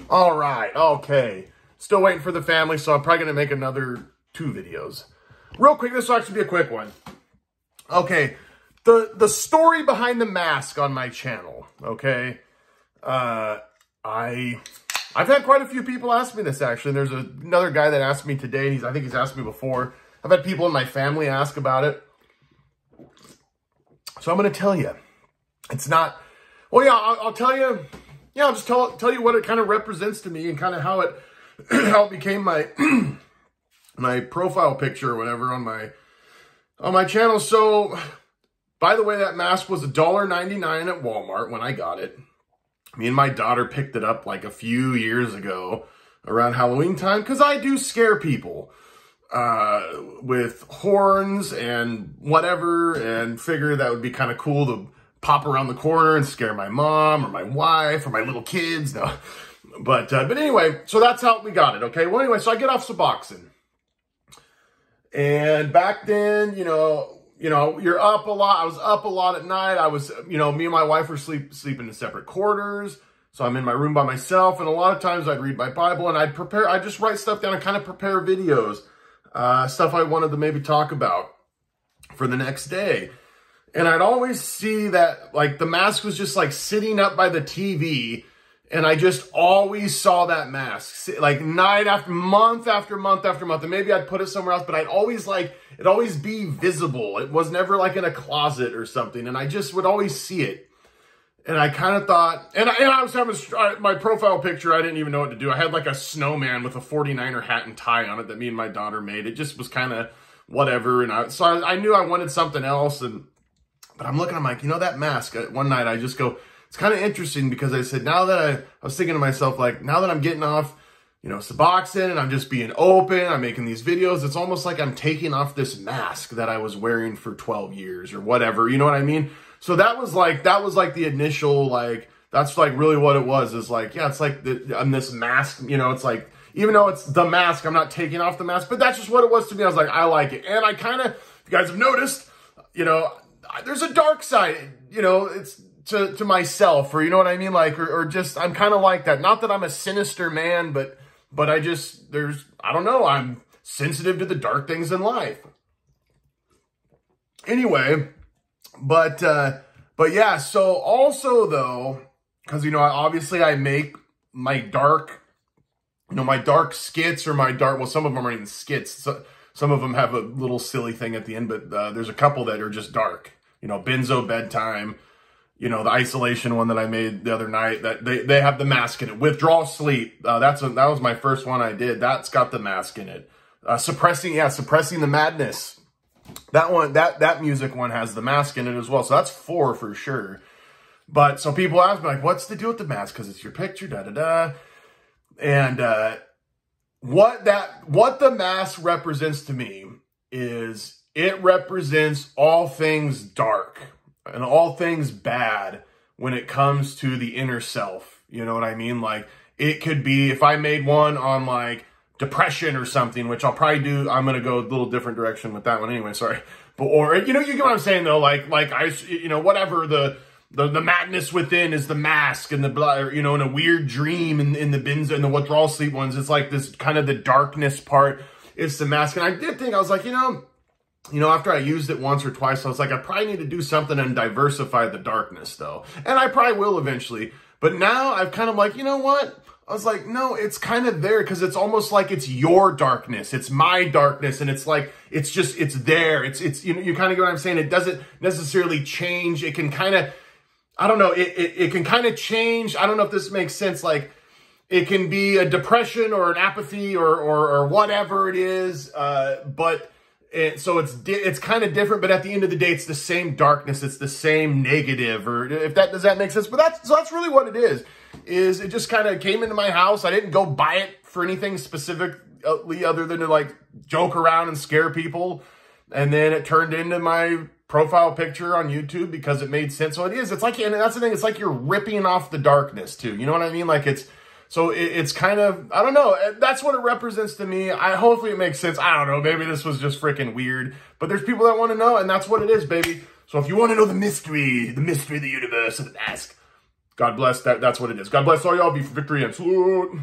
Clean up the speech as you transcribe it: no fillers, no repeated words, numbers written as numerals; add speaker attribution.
Speaker 1: All right, okay. Still waiting for the family, so I'm probably going to make another 2 videos. Real quick, this will actually be a quick one. Okay, the story behind the mask on my channel, okay? I've had quite a few people ask me this, actually. There's another guy that asked me today. I think he's asked me before. I've had people in my family ask about it. So I'm going to tell you. It's not... Well, yeah, I'll tell you... Yeah, I'll just tell you what it kind of represents to me and kind of how it how it became my my profile picture or whatever on my channel. So, by the way, that mask was $1.99 at Walmart when I got it. Me and my daughter picked it up like a few years ago around Halloween time because I do scare people with horns and whatever, and figure that would be kind of cool to pop around the corner and scare my mom or my wife or my little kids. No, but anyway, so that's how we got it. Okay. Well, anyway, so I get off Suboxone, and back then, you know, you're up a lot. I was up a lot at night. I was, me and my wife were sleeping in separate quarters. So I'm in my room by myself. And a lot of times I'd read my Bible and I'd just write stuff down and kind of prepare videos, stuff I wanted to maybe talk about for the next day. And I'd always see that, like, the mask was just, like, sitting up by the TV, and I just always saw that mask, like, night after month after month after month. And maybe I'd put it somewhere else, but I'd always, like, it'd always be visible. It was never, like, in a closet or something, and I just would always see it. And I kind of thought, and I was having my profile picture, I didn't even know what to do. I had, like, a snowman with a 49er hat and tie on it that me and my daughter made. It just was kind of whatever, and so I knew I wanted something else, but I'm looking, I'm like, that mask, one night I just go, it's kind of interesting because I said, now that I was thinking to myself, like, now that I'm getting off, Suboxone and I'm just being open, I'm making these videos, it's almost like I'm taking off this mask that I was wearing for 12 years or whatever, you know what I mean? So that was like the initial, like, that's like really what it was, is like, yeah, it's like I'm this mask, it's like, even though it's the mask, I'm not taking off the mask, but that's just what it was to me. I was like, I like it. And I kind of, if you guys have noticed, there's a dark side, it's to myself, or you know what I mean? Like, or just, I'm kind of like that. Not that I'm a sinister man, but I just, I don't know, I'm sensitive to the dark things in life. Anyway, but yeah, so also though, because, obviously I make my dark, my dark skits or well, some of them are even skits. So, some of them have a little silly thing at the end, but there's a couple that are just dark. Benzo Bedtime, the isolation one that I made the other night, that they have the mask in it. Withdrawal Sleep, that was my first one I did. That's got the mask in it. Suppressing the Madness. That one, that music one has the mask in it as well. So that's 4 for sure. But so people ask me, like, what's the deal with the mask? Because it's your picture, da-da-da. And what the mask represents to me is it represents all things dark and all things bad when it comes to the inner self. You know what I mean? Like, it could be, if I made one on, like, depression or something, which I'll probably do, I'm going to go a little different direction with that one anyway, sorry. But, or, you get what I'm saying, though, like I, whatever, the madness within is the mask, and the blood, in a weird dream in the Benzo and the Withdrawal Sleep ones, it's like this kind of the darkness part is the mask. And I did think, I was like, after I used it once or twice, I was like, I probably need to do something and diversify the darkness, though. And I probably will eventually. But now I've kind of like, you know what? I was like, no, it's kind of there, because it's almost like it's your darkness. It's my darkness. And it's like, it's there. It's you kind of get what I'm saying? It doesn't necessarily change. It can kind of, I don't know, it can kind of change. I don't know if this makes sense. Like, it can be a depression or an apathy or whatever it is. So it's kind of different, but at the end of the day, it's the same darkness. It's the same negative, or does that make sense? But that's really what it is it just kind of came into my house. I didn't go buy it for anything specifically other than to, like, joke around and scare people. And then it turned into my profile picture on YouTube because it made sense. So it's like, and that's the thing, it's like you're ripping off the darkness too. You know what I mean? Like, it's kind of, I don't know. That's what it represents to me. Hopefully it makes sense. I don't know. Maybe this was just freaking weird, but there's people that want to know, and that's what it is, baby. So if you want to know the mystery of the universe of the mask, God bless. That's what it is. God bless all y'all. Be for victory and salute.